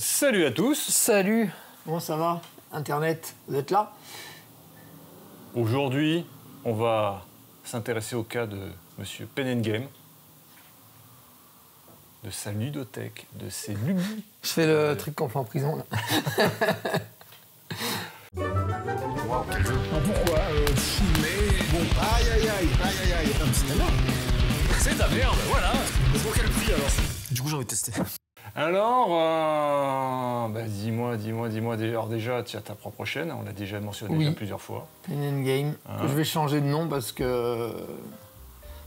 Salut à tous. Salut. Comment ça va? Internet, vous êtes là? Aujourd'hui, on va s'intéresser au cas de Monsieur Pen & Game, de sa ludothèque, de ses lubies. Je fais le truc qu'on fait en prison, là. Wow, quel jeu. Pourquoi mais bon, aïe. C'est énorme. C'est de la merde, voilà. Mais pour quel prix alors? Du coup, j'ai envie de tester. Alors, dis-moi. Alors déjà, tu as ta propre chaîne, on l'a déjà mentionné Oui. déjà plusieurs fois. Pen & Game. Je vais changer de nom parce que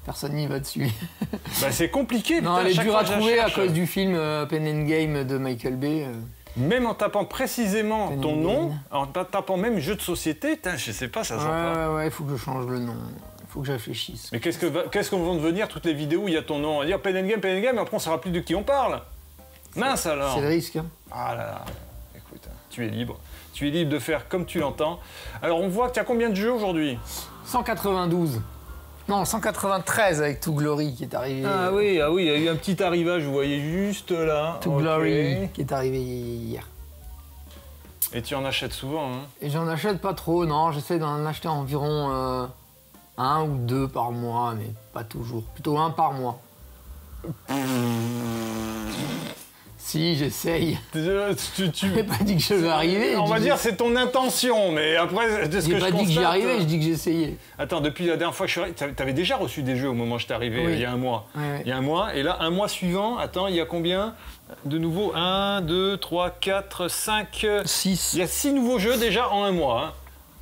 personne n'y va dessus. Bah, c'est compliqué. Non, putain, elle est chaque dure fois à que je la trouver à cherche. cause du film Pen & Game de Michael Bay. Même en tapant précisément Pen & ton Game. nom, en tapant même jeu de société, putain, je sais pas, ça sent pas. Ouais, il faut que je change le nom. Il faut que je réfléchisse. Mais qu'est-ce qu'on va devenir toutes les vidéos où il y a ton nom? On va dire Pen & Game, et après on saura plus de qui on parle. Mince alors. C'est le risque, hein. Ah là là, écoute, tu es libre. Tu es libre de faire comme tu l'entends. Alors on voit que tu as combien de jeux aujourd'hui? 192. Non, 193 avec To Glory qui est arrivé. Ah oui, il y a eu un petit arrivage, vous voyez juste là. To Ok. Glory qui est arrivé hier. Et tu en achètes souvent, hein? Et j'en achète pas trop, non. J'essaie d'en acheter environ un ou deux par mois, mais pas toujours. Plutôt un par mois. Si, j'essaye. Je n'ai pas dit que je vais arriver. On va dire c'est ton intention, mais après, de ce que J'ai je pas dit que j'y constate, arrivais, je dis que j'essayais. Attends, depuis la dernière fois que je suis arrivé, t'avais déjà reçu des jeux au moment où je t'ai arrivé, Oui. il y a un mois. Ouais. Il y a un mois, et là, un mois suivant, attends, il y a combien de nouveaux? 1, 2, 3, 4, 5... 6. Il y a 6 nouveaux jeux déjà en un mois. Hein.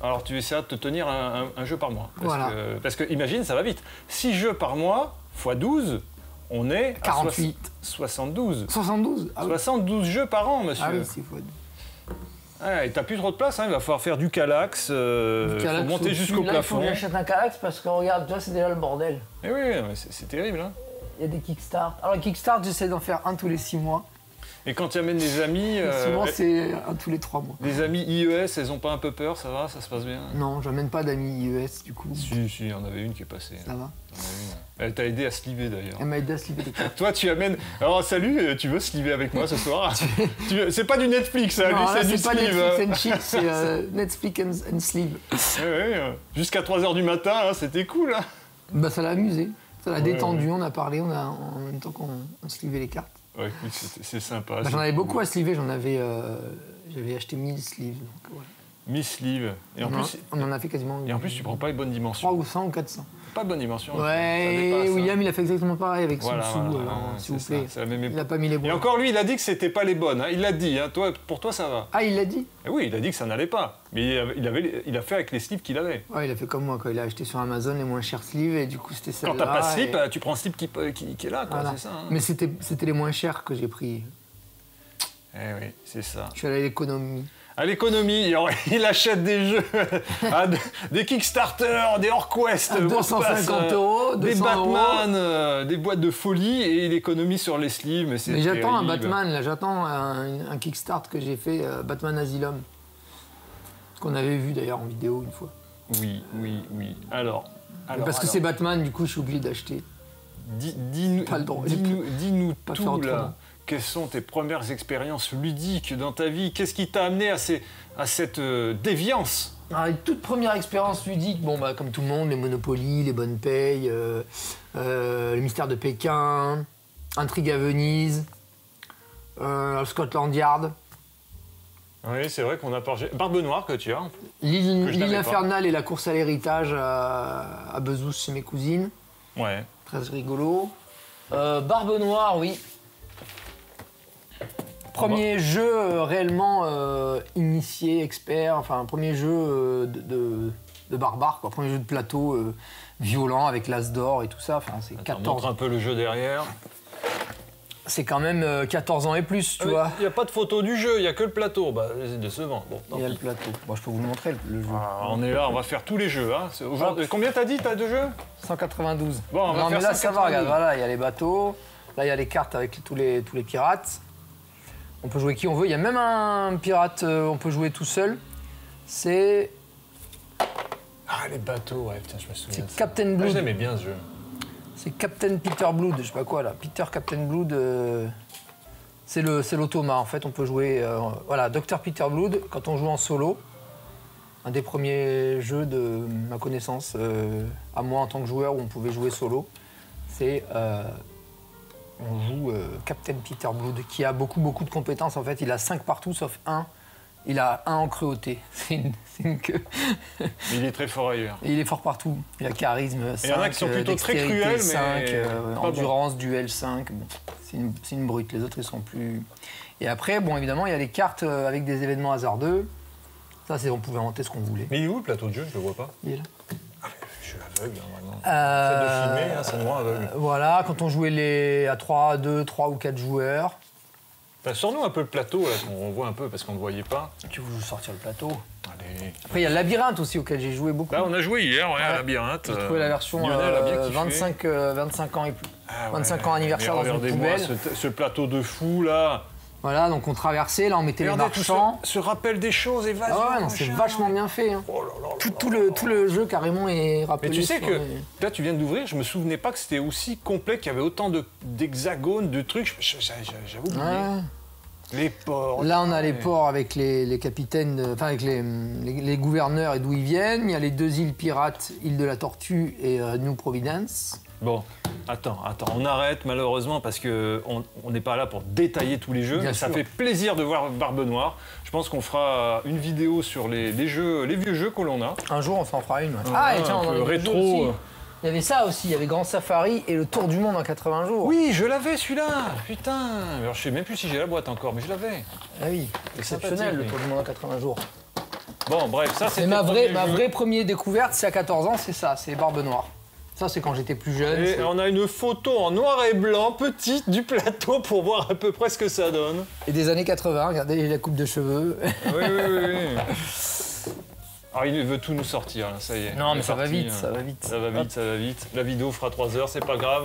Alors tu essaieras de te tenir un jeu par mois. Voilà. Parce que imagine, ça va vite. 6 jeux par mois, x 12, on est à 48. 72. 72. Ah oui, 72 jeux par an, monsieur. ah oui c'est fou. Et t'as plus trop de place, hein, il va falloir faire du Calax, faut monter jusqu'au Là, il faut plafond. que j'achète un Calax parce que regarde, toi, c'est déjà le bordel. Et oui, mais c'est terrible. Hein. Il y a des Kickstart. Alors, Kickstart, j'essaie d'en faire un tous les 6 mois. Et quand tu amènes des amis, Souvent, c'est un tous les 3 mois. des amis IES, elles ont pas un peu peur, ça va, ça se passe bien? Non, j'amène pas d'amis IES, du coup. Si, il y en avait une qui est passée. Ça va. Il y en avait une. Elle t'a aidé à sliver d'ailleurs. Elle m'a aidé à slipper les cartes. Toi, tu amènes. Alors, salut, tu veux sliver avec moi ce soir? C'est pas du Netflix, hein, lui, Non, là, c'est du c'est pas sleeve. Netflix and chill, c'est Netflix and sleeve. Jusqu'à 3h du matin, hein, c'était cool. Hein. Bah, ça l'a amusé. Ça l'a détendu, ouais. on a parlé, en même temps qu'on slivait les cartes. Ouais, écoute, c'est sympa. Bah, j'en avais beaucoup à sliver, j'avais acheté 1000 sleeves. Donc, voilà. Mi-sleeve. Et en plus, On en a fait quasiment. tu prends pas les bonnes 3 dimensions. ou 100 ou 400. Pas de bonnes dimensions. ça Ouais, dépasse, William, hein. il a fait exactement pareil avec son Voilà, sou, voilà, alors, ouais, s'il vous c'est ça, plaît. c'est la même Il époque. a pas mis les Et bons. encore lui, il a dit que c'était pas les bonnes. Hein. Il l'a dit. Hein. Pour toi, ça va. Ah, il l'a dit? Et oui, il a dit que ça n'allait pas. Mais il a fait avec les slips qu'il avait. Ouais, il a fait comme moi, quand il a acheté sur Amazon les moins chers sleeves, et du coup, c'était celle-là. Quand t'as pas de slip, et- tu prends un slip qui est là, quoi. Voilà. C'est ça. Hein. Mais c'était les moins chers que j'ai pris. Eh oui, c'est ça. Je suis allé à l'économie. À l'économie, il achète des jeux, des Kickstarter, des Orquest, À 250 €, des 200 Batman, des boîtes de folie et il économise sur les sleeves. Mais j'attends un terrible. Batman, là, j'attends un Kickstart que j'ai fait, Batman Asylum. Qu'on avait vu d'ailleurs en vidéo une fois. Oui. Alors Parce que c'est Batman, du coup, je suis obligé d'acheter. dis-nous Pas le droit. dis-nous Pas tout faire là. autrement. Quelles sont tes premières expériences ludiques dans ta vie? Qu'est-ce qui t'a amené à cette déviance? Alors, une toute première expérience ludique, bon, bah, comme tout le monde, les Monopoly, les Bonnes Payes, le Mystère de Pékin, Intrigue à Venise, Scotland Yard, Oui, c'est vrai qu'on a parlé. Barbe Noire que tu as. Que je l'île n'avais pas. infernale et la course à l'héritage à Bezous chez mes cousines, Ouais. très rigolo. Barbe Noire, oui. Premier jeu réellement initié, expert, enfin premier jeu de barbare, quoi. Premier jeu de plateau violent avec l'as d'or et tout ça. Enfin, c'est Attends, 14. montre un peu le jeu derrière. C'est quand même 14 ans et plus, tu vois. Il n'y a pas de photo du jeu, il n'y a que le plateau. Bah, c'est décevant. Bon, tant Il y a pis. le plateau. Bon, je peux vous le montrer, le jeu. Ah, on est là, on va faire tous les jeux. Hein. Combien t'as dit, t'as de jeux? 192. Bon, on va non, faire mais là, ça va, 192. regarde, voilà, il y a les bateaux. Là, il y a les cartes avec tous les pirates. On peut jouer qui on veut. Il y a même un pirate, on peut jouer tout seul. C'est Ah, les bateaux, ouais, putain, je me souviens. de ça. Captain Ah, Blood. je l'aimais bien ce jeu. C'est Captain Peter Blood, je sais pas quoi là. Peter Captain Blood. C'est l'automa, en fait, on peut jouer... voilà, Dr Peter Blood, quand on joue en solo, un des premiers jeux de ma connaissance, à moi en tant que joueur, où on pouvait jouer solo, c'est... on joue Captain Peter Blood, qui a beaucoup de compétences, en fait. Il a 5 partout, sauf 1. Il a 1 en cruauté. C'est une queue. Mais il est très fort ailleurs. Et il est fort partout. Il a charisme 5, il y en a qui sont plutôt très cruels, 5, mais endurance, duel 5. Bon, c'est une brute. Les autres, ils sont plus... Et après, bon, évidemment, il y a les cartes avec des événements hasardeux. Ça, on pouvait inventer ce qu'on voulait. Mais il est où le plateau de jeu? Je le vois pas. Il est là. Ah, mais je suis aveugle, vraiment. Le fait de filmer, hein, c'est moi aveugle. Voilà, quand on jouait à 3, 2, 3 ou 4 joueurs. Sors-nous un peu le plateau, là, qu'on voit un peu, parce qu'on ne le voyait pas. Tu veux sortir le plateau? Allez. Après, il y a le labyrinthe aussi, auquel j'ai joué beaucoup. Là, on a joué hier, ouais, à Labyrinthe. J'ai trouvé la version Lionel a bien kiffé. 25 ans et plus. Ah, 25 ans anniversaire dans une regardez-moi poubelle. ce plateau de fou, là. Voilà, donc on traversait, là on mettait Regardez les marchands. se rappelle des choses, évasion. Ah ouais, non, c'est machin. vachement bien fait. Hein. Oh là là là Tout le jeu carrément est rappelé. Mais tu sais sur que, les- là tu viens d'ouvrir, je me souvenais pas que c'était aussi complet, qu'il y avait autant d'hexagones, de trucs, j'avais oublié. Ouais. Les ports. Là on a les ouais. ports avec les capitaines, enfin avec les gouverneurs et d'où ils viennent. Il y a les 2 îles pirates, île de la Tortue et New Providence. Bon, attends, on arrête malheureusement parce qu'on n'est pas là pour détailler tous les jeux, Bien mais ça sûr. fait plaisir de voir Barbe Noire. Je pense qu'on fera une vidéo sur les vieux jeux que l'on a. Un jour on s'en fera une. Ouais. Ah, et tiens, un on en peu a des jeux rétro. aussi. Il y avait ça aussi, il y avait Grand Safari et le Tour du Monde en 80 jours. Oui, je l'avais celui-là, putain. Alors je sais même plus si j'ai la boîte encore, mais je l'avais. Ah oui, C'est exceptionnel sympathique, le oui. Tour du Monde en 80 jours. Bon, bref, ça c'est Et ma vraie première découverte, c'est à 14 ans, c'est ça, c'est Barbe Noire. Ça, c'est quand j'étais plus jeune. Et c'est- on a une photo en noir et blanc, petite, du plateau pour voir à peu près ce que ça donne. Et des années 80, regardez la coupe de cheveux. Oui. Alors il veut tout nous sortir, là, ça y est. Non, On mais est ça va parti, vite, hein. ça va vite. Ça va vite, ça va vite. La vidéo fera 3 heures, c'est pas grave.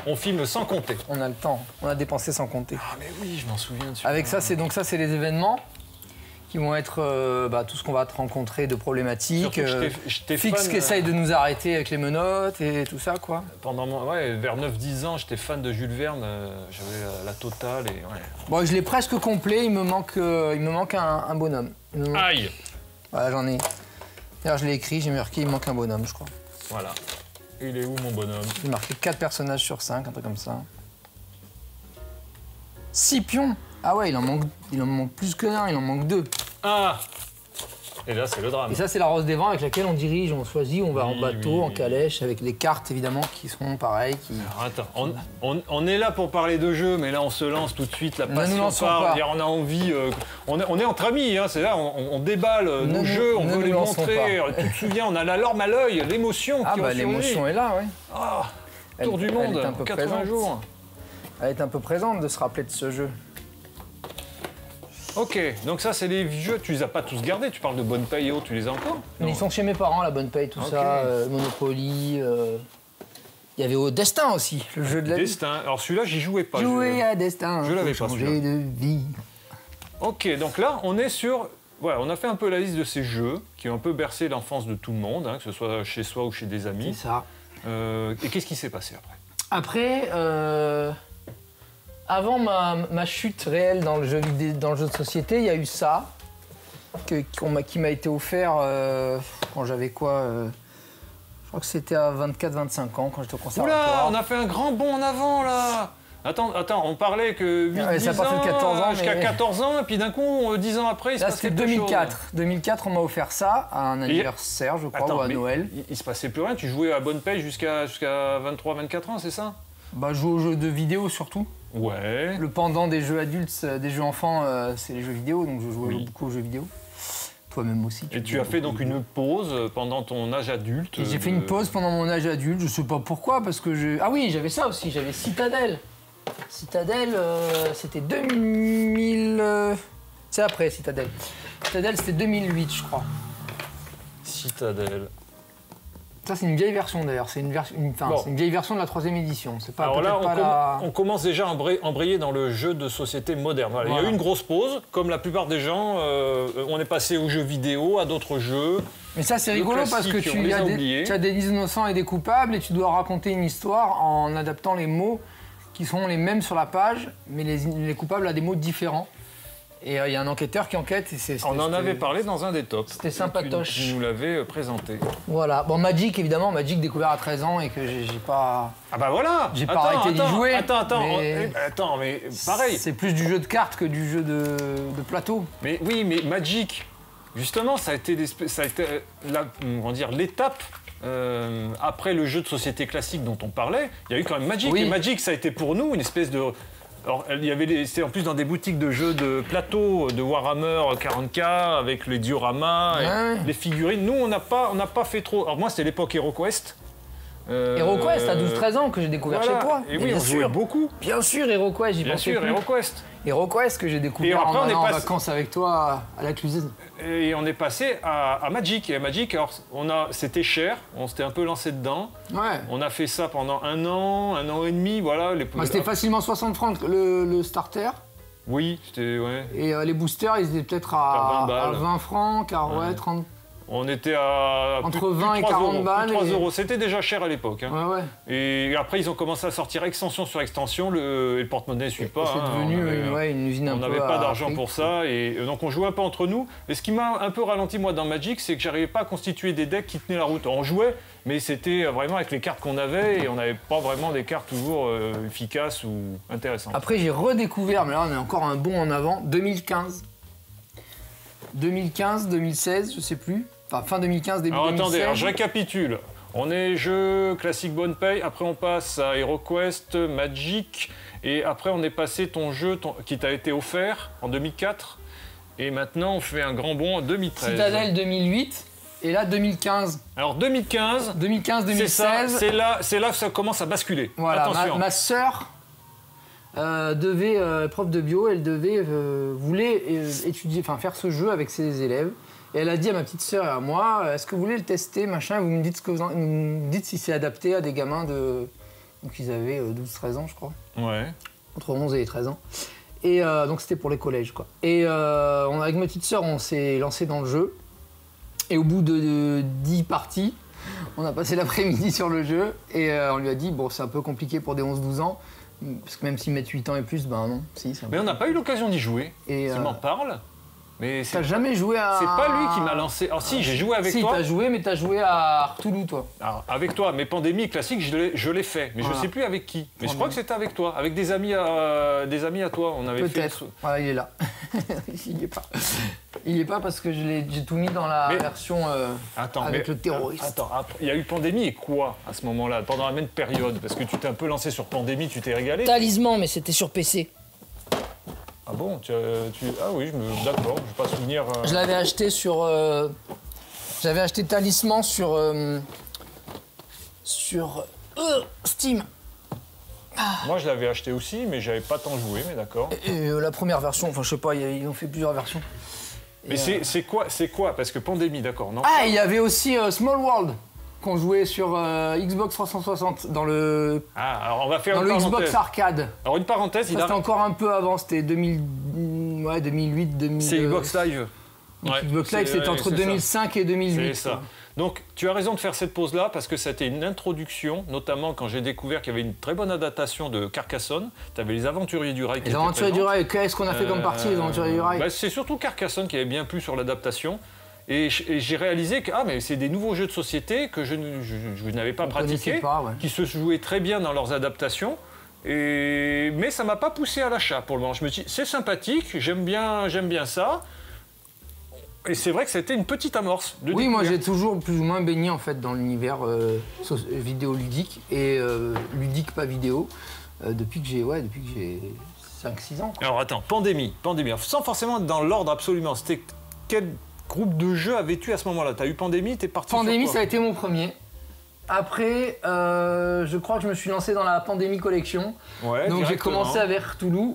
On filme sans compter. On a le temps, on a dépensé sans compter. Ah mais oui, je m'en souviens. Avec ça, c'est les événements qui vont être tout ce qu'on va te rencontrer de problématiques. Surtout que j'étais Fix fan, qui essaye de nous arrêter avec les menottes et tout ça, quoi. vers 9-10 ans, j'étais fan de Jules Verne. J'avais la totale et ouais. Bon, je l'ai presque complet, il me manque un bonhomme. Aïe. Voilà, j'en ai. D'ailleurs, je l'ai écrit, j'ai marqué, il me manque un bonhomme, je crois. Voilà. Il est où mon bonhomme? J'ai marqué 4 personnages sur 5, un truc comme ça. 6 pions. Ah ouais, il en manque plus que d'un, il en manque 2. Ah. Et là, c'est le drame. Et ça, c'est la Rose des Vents avec laquelle on dirige, on choisit, on va en Oui, bateau, oui, en oui. calèche, avec les cartes évidemment qui seront pareilles. Alors, attends, on est là pour parler de jeux, mais là on se lance tout de suite, la Ne passion nous lançons part, pas. dire, on a envie, on est entre amis, hein, c'est là, on déballe nos Ne jeux, on nous veut les lançons montrer. Tu te souviens, on a la larme à l'œil, l'émotion Ah qui bah ressurgit. l'émotion est là, ouais. Ah, Elle- Tour du elle monde, est un peu 80 présente. jours. Elle est un peu présente de se rappeler de ce jeu. Ok, donc ça c'est les jeux, tu les as pas tous gardés, tu parles de Bonne Paye et autres, tu les as encore? Mais Non. ils sont chez mes parents, la Bonne Paye, tout Ok. ça, Monopoly. Il y avait au Destin aussi, le jeu de la vie. Destin, alors celui-là j'y jouais pas. Jouer à Destin, je l'avais faut pas, changer celui-là. de vie. Ok, donc là, on est sur... Ouais, on a fait un peu la liste de ces jeux qui ont un peu bercé l'enfance de tout le monde, hein, que ce soit chez soi ou chez des C'est amis. ça. Et qu'est-ce qui s'est passé après? Après, avant ma chute réelle dans le jeu de société, il y a eu ça, qui m'a été offert quand j'avais quoi je crois que c'était à 24-25 ans, quand j'étais au conservatoire. Oula, on a fait un grand bond en avant là. Attends, on parlait que 8, Ouais, 10 ça partait de 14 ans, jusqu'à mais- 14 ans, et puis d'un coup, 10 ans après, il se Là, passait c'était quelque chose. 2004. 2004, on m'a offert ça à un anniversaire, je crois, Attends, ou à mais Noël. il se passait plus rien, tu jouais à bonne paye jusqu'à 23-24 ans, c'est ça? Bah, je joue aux jeux de vidéo surtout. Ouais. Le pendant des jeux adultes, des jeux enfants, c'est les jeux vidéo, donc je jouais Oui. beaucoup aux jeux vidéo. Toi-même aussi. Et tu as fait donc une pause pendant ton âge adulte. Et j'ai fait une pause pendant mon âge adulte, je sais pas pourquoi, parce que je... Ah oui, j'avais ça aussi, j'avais Citadel. Citadel, c'était 2000... C'est après Citadel. Citadel, c'était 2008, je crois. Citadel. Ça, c'est une vieille version d'ailleurs, c'est une, Bon. c'est une vieille version de la 3e édition. C'est pas, Alors là, peut-être pas la... on commence déjà à embrayer dans le jeu de société moderne. Voilà, il y Voilà. a eu une grosse pause, comme la plupart des gens. On est passé aux jeux vidéo, à d'autres jeux. Mais ça, c'est Le rigolo parce que classique, on les a oubliés. tu as des innocents et des coupables et tu dois raconter une histoire en adaptant les mots qui sont les mêmes sur la page, mais les coupables à des mots différents. Et il y a un enquêteur qui enquête. On en avait parlé dans un des tops. C'était sympatoche. Tu nous l'avais présenté. Voilà. Bon, Magic, évidemment, Magic découvert à 13 ans et que j'ai pas... Ah bah voilà. J'ai pas arrêté d'y jouer. Attends, mais pareil. C'est plus du jeu de cartes que du jeu de plateau. Mais oui, mais Magic, justement, ça a été l'étape... après le jeu de société classique dont on parlait, il y a eu quand même Magic. Oui. Et Magic, ça a été pour nous une espèce de... Alors, c'était en plus dans des boutiques de jeux de plateau, de Warhammer 40K, avec les dioramas, les figurines. Nous, on n'a pas fait trop... Alors moi, c'était l'époque HeroQuest. HeroQuest, à 12-13 ans que j'ai découvert chez toi. Et oui, on jouait beaucoup. Bien sûr, HeroQuest, j'y pensais plus. HeroQuest. HeroQuest que j'ai découvert après, en vacances avec toi à la cuisine. Et on est passé à Magic. Et à Magic, alors, c'était cher, on s'était un peu lancé dedans. Ouais. On a fait ça pendant un an et demi, voilà. C'était facilement 60 francs le starter. Oui, c'était... Ouais. Et les boosters, ils étaient peut-être à 20 francs, car ouais, 30... On était à entre 20 et 40 balles. 3 euros. C'était déjà cher à l'époque. Hein. Ouais. Et après, ils ont commencé à sortir extension sur extension. Le porte-monnaie ne suit pas. C'est devenu une usine un peu. On n'avait pas d'argent pour ça. Et donc, on jouait un peu entre nous. Et ce qui m'a un peu ralenti, moi, dans Magic, c'est que j'arrivais pas à constituer des decks qui tenaient la route. On jouait, mais c'était vraiment avec les cartes qu'on avait. Et on n'avait pas vraiment des cartes toujours efficaces ou intéressantes. Après, j'ai redécouvert, mais là, on est encore un bond en avant, 2015. 2015, 2016, je sais plus. Enfin, fin 2015, début 2016. Attendez, alors je récapitule. On est jeu classique bonne paye, après on passe à HeroQuest, Magic, et après on est passé ton jeu qui t'a été offert en 2004, et maintenant on fait un grand bond en 2013. Citadel 2008, et là 2015. Alors 2015, 2015-2016. C'est là que ça commence à basculer. Voilà, attention. Ma sœur prof de bio, elle voulait étudier, enfin faire ce jeu avec ses élèves. Et elle a dit à ma petite sœur et à moi, est-ce que vous voulez le tester, machin, et vous me dites vous me dites si c'est adapté à des gamins de... Donc ils avaient 12-13 ans, je crois. Ouais. Entre 11 et 13 ans. Et donc c'était pour les collèges, quoi. Et avec ma petite sœur, on s'est lancé dans le jeu. Et au bout de 10 parties, on a passé l'après-midi sur le jeu. Et on lui a dit, bon, c'est un peu compliqué pour des 11-12 ans. Parce que même s'ils mettent 8 ans et plus, ben non. Mais on n'a pas eu l'occasion d'y jouer. Tu m'en parles. Mais t'as jamais joué à... C'est pas lui qui m'a lancé... Alors si, j'ai joué avec toi. Si, t'as joué, mais t'as joué à Cthulhu, toi. Alors, avec toi, mais Pandémie classique, je l'ai fait. Mais je sais plus avec qui. Mais je crois que c'était avec toi. Avec des amis à toi. On avait fait... Peut-être. Voilà, il est là. Il y est pas. Il y est pas parce que j'ai tout mis dans la version avec le terroriste. Attends, il y a eu Pandémie et quoi à ce moment-là, pendant la même période? Parce que tu t'es un peu lancé sur Pandémie, tu t'es régalé. Talisman, mais c'était sur PC. Ah bon, ah oui, d'accord, je vais pas souvenir. Je l'avais acheté sur. J'avais acheté Talisman sur Steam. Moi, je l'avais acheté aussi, mais j'avais pas tant joué, mais d'accord. Et la première version, enfin, je sais pas, ils ont fait plusieurs versions. Mais c'est quoi? Parce que Pandémie, d'accord, non? Ah, il y avait aussi Small World qu'on jouait sur Xbox 360 dans le. Ah, alors on va faire dans le Xbox Arcade. Alors une parenthèse, c'était encore un peu avant, c'était 2008, 2000. C'est Xbox Live. Ouais, Xbox Live, c'était entre 2005 et 2008. C'est ça. Donc tu as raison de faire cette pause-là parce que c'était une introduction, notamment quand j'ai découvert qu'il y avait une très bonne adaptation de Carcassonne. Tu avais les Aventuriers du Rail. Les Aventuriers du Rail, qu'est-ce qu'on a fait comme partie, les Aventuriers du Rail? C'est surtout Carcassonne qui avait bien plu sur l'adaptation. Et j'ai réalisé que mais c'est des nouveaux jeux de société que je n'avais pas pratiqués, qui se jouaient très bien dans leurs adaptations. Mais ça ne m'a pas poussé à l'achat pour le moment. Je me dis, c'est sympathique, j'aime bien ça. Et c'est vrai que c'était une petite amorce de découverte. Moi j'ai toujours plus ou moins baigné en fait dans l'univers vidéoludique et ludique pas vidéo depuis que j'ai 5-6 ans. Alors attends, Pandémie, sans forcément être dans l'ordre absolument, c'était quel groupe de jeux avais-tu à ce moment-là? T'as eu Pandémie, t'es parti Pandémie, sur quoi? ça a été mon premier. Après, je crois que je me suis lancé dans la Pandémie Collection. Ouais, donc j'ai commencé avec Cthulhu.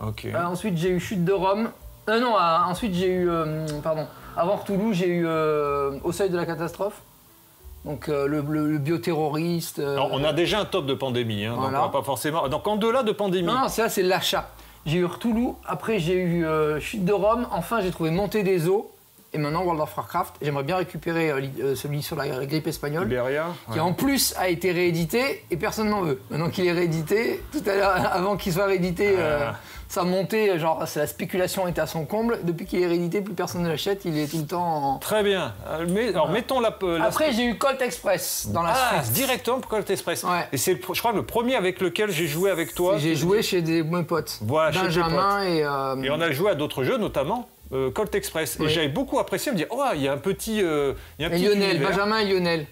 Ok. Ensuite j'ai eu Chute de Rome. Ensuite j'ai eu... Avant Cthulhu, j'ai eu Au Seuil de la Catastrophe. Donc le bioterroriste. On a déjà un top de Pandémie, hein, voilà. Donc on va pas forcément... Donc en delà de Pandémie... Non, ça c'est l'achat. J'ai eu Cthulhu, après j'ai eu Chute de Rome, enfin j'ai trouvé Montée des eaux. et maintenant World of Warcraft. J'aimerais bien récupérer celui sur la grippe espagnole, Iberia, qui en plus a été réédité et personne n'en veut. Maintenant qu'il est réédité, tout à l'heure, avant qu'il soit réédité, ça montait, genre la spéculation était à son comble. Depuis qu'il est réédité, plus personne ne l'achète, il est tout le temps en... Très bien. Alors mettons la... Après, j'ai eu Colt Express dans la suite. Directement pour Colt Express. Ouais. Et c'est, je crois, le premier avec lequel j'ai joué avec toi. J'ai joué chez mes potes. Voilà, chez tes Benjamin potes. Et on a joué à d'autres jeux, notamment Colt Express. Oui. Et j'avais beaucoup apprécié, me dire, oh, il y a un petit... et Lionel, univers. Benjamin et Lionel.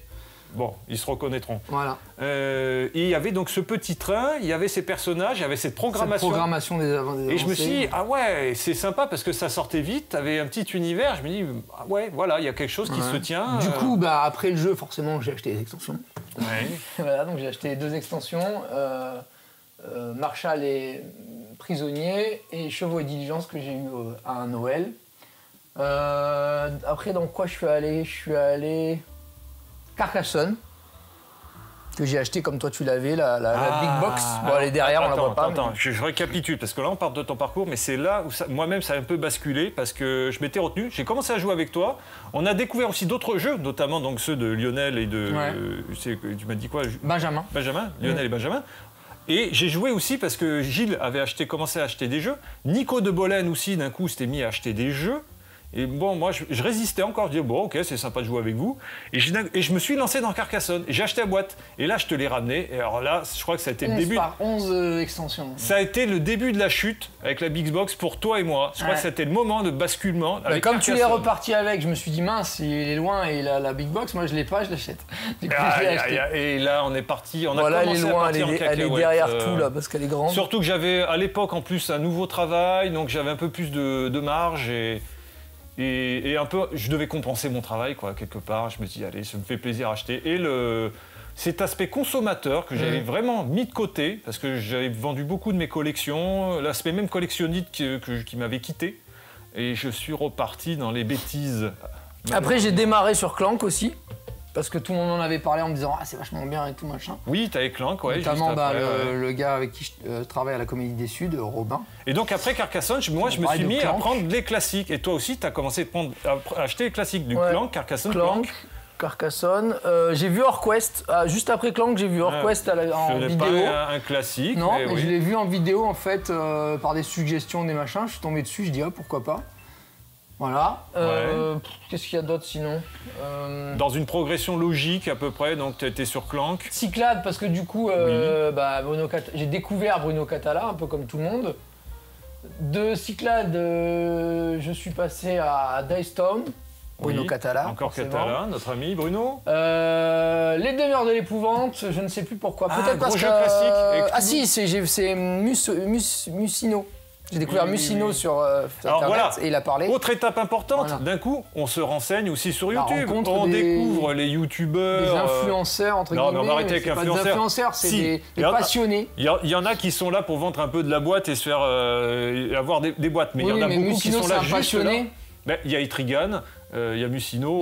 Bon, ils se reconnaîtront. Voilà. Et il y avait donc ce petit train, il y avait ces personnages, il y avait cette programmation. Des avancées. Et je me suis dit, ah ouais, c'est sympa parce que ça sortait vite, t'avais un petit univers. Je me dis, ah ouais, voilà, il y a quelque chose qui se tient. Du coup, après le jeu, forcément, j'ai acheté des extensions. Ouais. Voilà, donc j'ai acheté 2 extensions, Marshall et Prisonnier, et Chevaux et Diligence que j'ai eu à un Noël. Après, dans quoi je suis allé? Je suis allé... Carcassonne, que j'ai acheté comme toi tu l'avais, la Big Box. Bon, elle est derrière, on la voit pas. Attends, je récapitule, parce que là on parle de ton parcours, mais c'est là où moi-même ça a un peu basculé, parce que je m'étais retenu, j'ai commencé à jouer avec toi, on a découvert aussi d'autres jeux, notamment donc ceux de Lionel et de... tu m'as dit quoi? Benjamin, Lionel et Benjamin. Et j'ai joué aussi parce que Gilles avait commencé à acheter des jeux, Nico de Bolène aussi d'un coup s'était mis à acheter des jeux. Et bon, moi, je résistais encore. Je disais, bon, ok, c'est sympa de jouer avec vous. Et je me suis lancé dans Carcassonne. Et j'ai acheté la boîte. Et là, je te l'ai ramené. Et alors là, je crois que ça a été le début. 11 extensions. Ça a été le début de la chute avec la Big Box pour toi et moi. Je crois que c'était le moment de basculement. Avec comme tu l'es reparti avec, je me suis dit, mince, il est loin. Et la Big Box, moi, je l'ai pas, je l'achète. Du coup, je l'ai acheté. Et là, on est parti. Voilà, elle est loin, elle est derrière tout, là, parce qu'elle est grande. Surtout que j'avais, à l'époque, en plus, un nouveau travail. Donc, j'avais un peu plus de marge. Et un peu, je devais compenser mon travail, quoi, quelque part. Je me dis, allez, ça me fait plaisir à acheter. Et cet aspect consommateur que j'avais vraiment mis de côté, parce que j'avais vendu beaucoup de mes collections, l'aspect même collectionniste qui m'avait quitté. Et je suis reparti dans les bêtises. Après, j'ai démarré sur Clank aussi. Parce que tout le monde en avait parlé en me disant « Ah, c'est vachement bien et tout, machin ». Oui, t'avais Clank, ouais. Notamment le gars avec qui je travaille à la Comédie des Suds, Robin. Et donc après Carcassonne, moi je me suis mis à prendre les classiques. Et toi aussi, t'as commencé à acheter les classiques du Clank, Carcassonne, Clank. Carcassonne. J'ai vu Orquest. Juste après Clank, j'ai vu Orquest en vidéo. Pas un classique. Non, mais je l'ai vu en vidéo en fait, par des suggestions, des machins. Je suis tombé dessus, je dis « Ah, pourquoi pas ». Voilà. Qu'est-ce qu'il y a d'autre sinon? Dans une progression logique à peu près, donc tu étais sur Clank. Cyclade, parce que du coup, j'ai découvert Bruno Catala, un peu comme tout le monde. De Cyclade, je suis passé à Dice Town. Bruno Catala. Encore Catala, notre ami Bruno. Les demi-heures de l'épouvante, je ne sais plus pourquoi. Peut-être parce que... jeu classique. Ah si, c'est Musino. J'ai découvert Musino sur Internet et il a parlé. Autre étape importante, d'un coup, on se renseigne aussi sur YouTube. On découvre les youtubeurs. Des influenceurs, entre guillemets. Non, mais on va arrêter avec influenceurs. Pas des influenceurs, c'est des passionnés. Il y en a qui sont là pour vendre un peu de la boîte et se faire avoir des boîtes. Mais il y en a beaucoup Musino, qui sont là juste passionné. là. Il y a Etrigan, il y a Musino.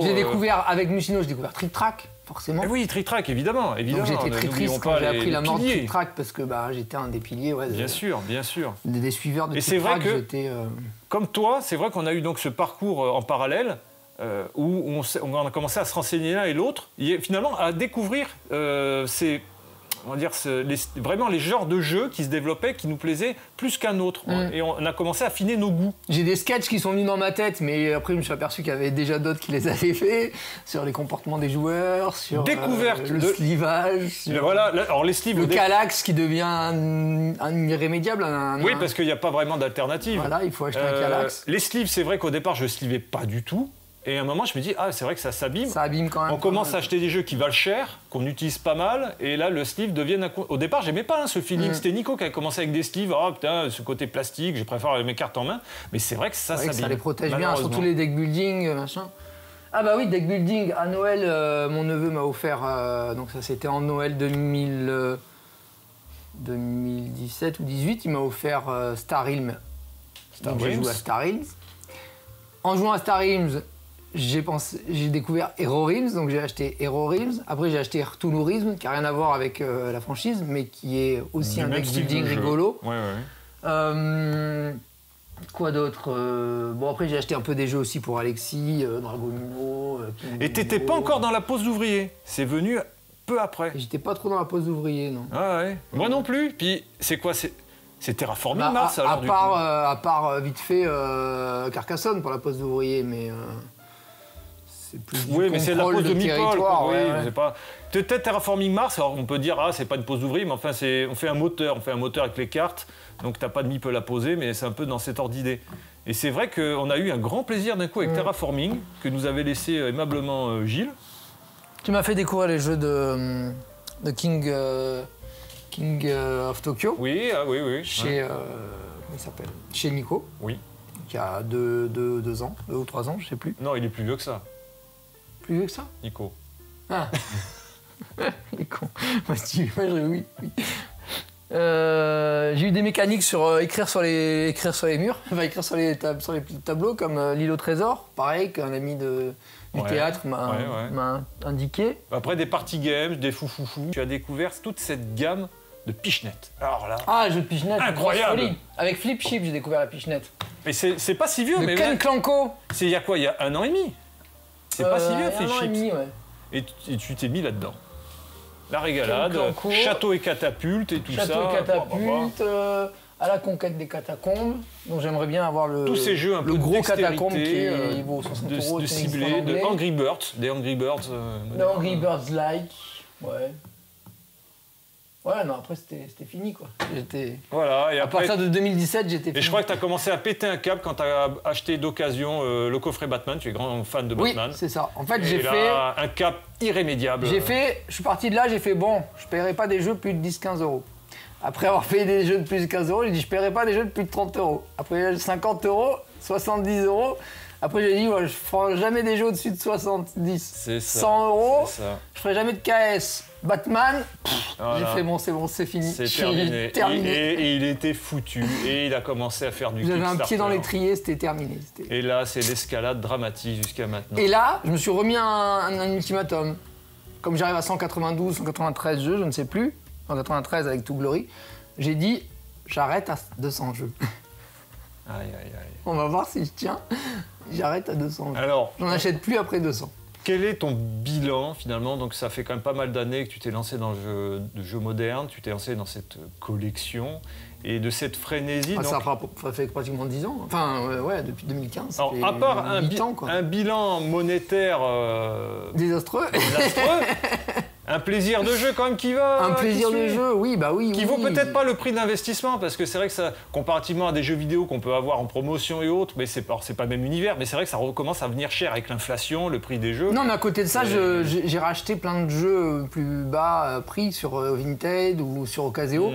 Avec Musino, j'ai découvert Trick Track. Forcément. Et oui, Trick Track, évidemment. Donc j'étais très triste quand j'ai appris la mort de Trick Track parce que j'étais un des piliers. Ouais, bien sûr. Des suiveurs de et Trick Track. Et c'est vrai que, comme toi, c'est vrai qu'on a eu donc ce parcours en parallèle où on a commencé à se renseigner l'un et l'autre, finalement à découvrir vraiment les genres de jeux qui se développaient, qui nous plaisaient plus qu'un autre. Et on a commencé à affiner nos goûts. J'ai des sketchs qui sont venus dans ma tête, mais après je me suis aperçu qu'il y avait déjà d'autres qui les avaient fait, sur les comportements des joueurs, sur le slivage, sur alors les sleeves, le Calax qui devient un irrémédiable. Oui, parce qu'il n'y a pas vraiment d'alternative. Voilà, il faut acheter un Calax. Les sleeves, c'est vrai qu'au départ, je ne slivais pas du tout. Et à un moment, je me dis, c'est vrai que ça s'abîme. Ça abîme quand même. On commence à acheter des jeux qui valent cher, qu'on utilise pas mal, et là, le sleeve devient... Au départ, j'aimais pas ce feeling. C'était Nico qui avait commencé avec des sleeves. Oh putain, ce côté plastique, je préfère mes cartes en main. Mais c'est vrai que ça s'abîme. Ça les protège bien, surtout les deck building, machin. Ah bah oui, deck building. À Noël, mon neveu m'a offert... donc ça, c'était en Noël 2017 ou 2018. Il m'a offert Star Realms. Donc j'ai joué à Star Realms. En jouant à Star Realms, j'ai découvert Hero Realms, donc j'ai acheté Hero Realms. Après, j'ai acheté Cthulhu Realms, qui n'a rien à voir avec la franchise, mais qui est aussi un deck building rigolo. Quoi d'autre Bon, après, j'ai acheté un peu des jeux aussi pour Alexis, Dragomino. Et t'étais pas encore dans la pose d'ouvrier. C'est venu peu après. J'étais pas trop dans la pose d'ouvrier, non. Ah ouais. Moi non plus. Puis c'est quoi? C'est Terraforming Mars alors du coup. À part vite fait Carcassonne pour la pose d'ouvrier, mais c'est plus du oui, mais c'est la pose de Meeple. Ouais. Peut-être Terraforming Mars, alors on peut dire c'est pas une pose d'ouvrier, mais enfin on fait un moteur avec les cartes, donc t'as pas de Meeple à poser, mais c'est un peu dans cet ordre d'idée. Et c'est vrai qu'on a eu un grand plaisir d'un coup avec Terraforming, que nous avait laissé aimablement Gilles. Tu m'as fait découvrir les jeux de King of Tokyo. Oui, oui. Chez, comment il s'appelle? Chez Nico. Oui. Qui a 2 ans, 2 ou 3 ans, je sais plus. Non, il est plus vieux que ça. Plus vieux que ça? Nico. Ah. Il est con. Oui. J'ai eu des mécaniques sur écrire sur les murs, enfin écrire sur les tableaux, comme l'île au trésor, pareil, qu'un ami du théâtre m'a indiqué. Après des party games, des foufoufous, tu as découvert toute cette gamme de pichenettes. Alors là, jeu de pichenettes, incroyable. Avec Flip Chip, j'ai découvert la pichenette. Mais c'est pas si vieux, mais Ken Clanco. C'est il y a quoi? Il y a 1 an et demi. C'est pas si vieux, Flip Chip. 1 an et demi, ouais. Et tu t'es mis là-dedans. La régalade, château et catapulte et tout ça. Château et catapulte, à la conquête des catacombes. Donc j'aimerais bien avoir tous ces jeux un peu gros catacombe qui vaut 60 € de ciblés, de Angry Birds, des Angry Birds. De Angry Birds like, ouais. Ouais, non, après c'était fini quoi. Voilà, et à partir de 2017, j'étais fini. Et je crois que tu as commencé à péter un câble quand tu as acheté d'occasion le coffret Batman. Tu es grand fan de Batman. Oui, c'est ça. En fait, j'ai fait un cap irrémédiable. Je suis parti de là, j'ai fait bon, je paierai pas des jeux plus de 10-15 €. Après avoir payé des jeux de plus de 15 €, j'ai dit je paierai pas des jeux de plus de 30 €. Après 50 €, 70 €. Après j'ai dit je ferai jamais des jeux au-dessus de 70. C'est ça. 100 €. Je ferai jamais de KS. Batman, j'ai fait bon, c'est fini. C'est terminé. Et il était foutu. Et il a commencé à faire du Kickstarter. J'avais un pied dans l'étrier, c'était terminé. Et là, c'est l'escalade dramatique jusqu'à maintenant. Et là, je me suis remis un ultimatum. Comme j'arrive à 192, 193 jeux, je ne sais plus, 193 avec Tout Glory, j'ai dit j'arrête à 200 jeux. Aïe. On va voir si je tiens. J'arrête à 200 jeux. Alors, j'en achète plus après 200. Quel est ton bilan finalement? Donc ça fait quand même pas mal d'années que tu t'es lancé dans le jeu moderne, tu t'es lancé dans cette collection et de cette frénésie. Ça fait pratiquement 10 ans, enfin depuis 2015. Alors, à part un bilan monétaire désastreux. Un plaisir de jeu quand même qui va. Un plaisir de jeu, oui, bah oui. Qui vaut peut-être pas le prix d'investissement parce que c'est vrai que ça, comparativement à des jeux vidéo qu'on peut avoir en promotion et autres, mais c'est pas le même univers. Mais c'est vrai que ça recommence à venir cher avec l'inflation, le prix des jeux. Non, mais à côté de ça, j'ai racheté plein de jeux plus bas prix sur Vinted ou sur Ocaseo,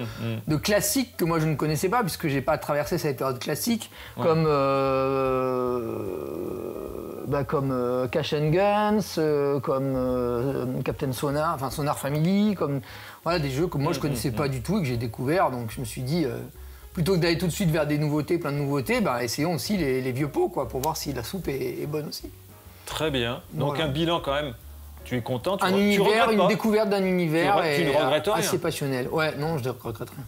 de classiques que moi je ne connaissais pas puisque j'ai pas traversé cette période classique, comme Cash and Guns, comme Captain Sonar, enfin Sonar Family, comme des jeux que moi je connaissais pas du tout et que j'ai découvert. Donc je me suis dit, plutôt que d'aller tout de suite vers des nouveautés, plein de nouveautés, essayons aussi les vieux pots pour voir si la soupe est bonne aussi. Très bien. Donc un bilan quand même. Tu es content, une découverte d'un univers tu ne regrettes rien. Assez passionnel. Ouais, non, je ne regrette rien.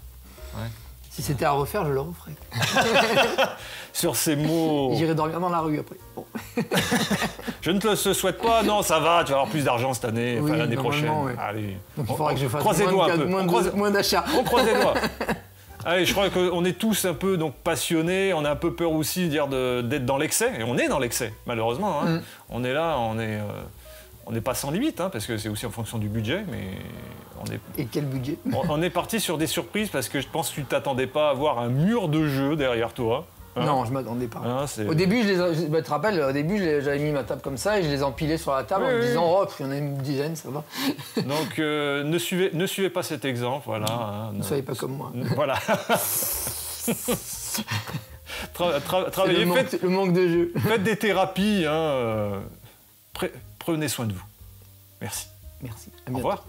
Ouais. Si c'était à refaire, je le referais. Sur ces mots... J'irai dormir dans la rue après. Bon. Je ne te le souhaite pas. Non, ça va, tu vas avoir plus d'argent cette année, l'année prochaine. Ouais. Allez. Donc il faudra que je fasse moins d'achats. On croise les doigts. Allez, je crois qu'on est tous un peu passionnés. On a un peu peur aussi d'être dans l'excès. Et on est dans l'excès, malheureusement. Hein. On est là, on n'est pas sans limite, parce que c'est aussi en fonction du budget, mais Et quel budget? On est parti sur des surprises parce que je pense que tu ne t'attendais pas à avoir un mur de jeux derrière toi. Non, je ne m'appelais pas. Au début, tu te rappelles, au début, j'avais mis ma table comme ça et je les empilais sur la table en me disant il y en a une dizaine, ça va. Donc, ne suivez pas cet exemple, voilà. Ne soyez pas comme moi. Voilà. Travaillez, le manque de jeu. Faites des thérapies, prenez soin de vous. Merci. Merci. Au revoir.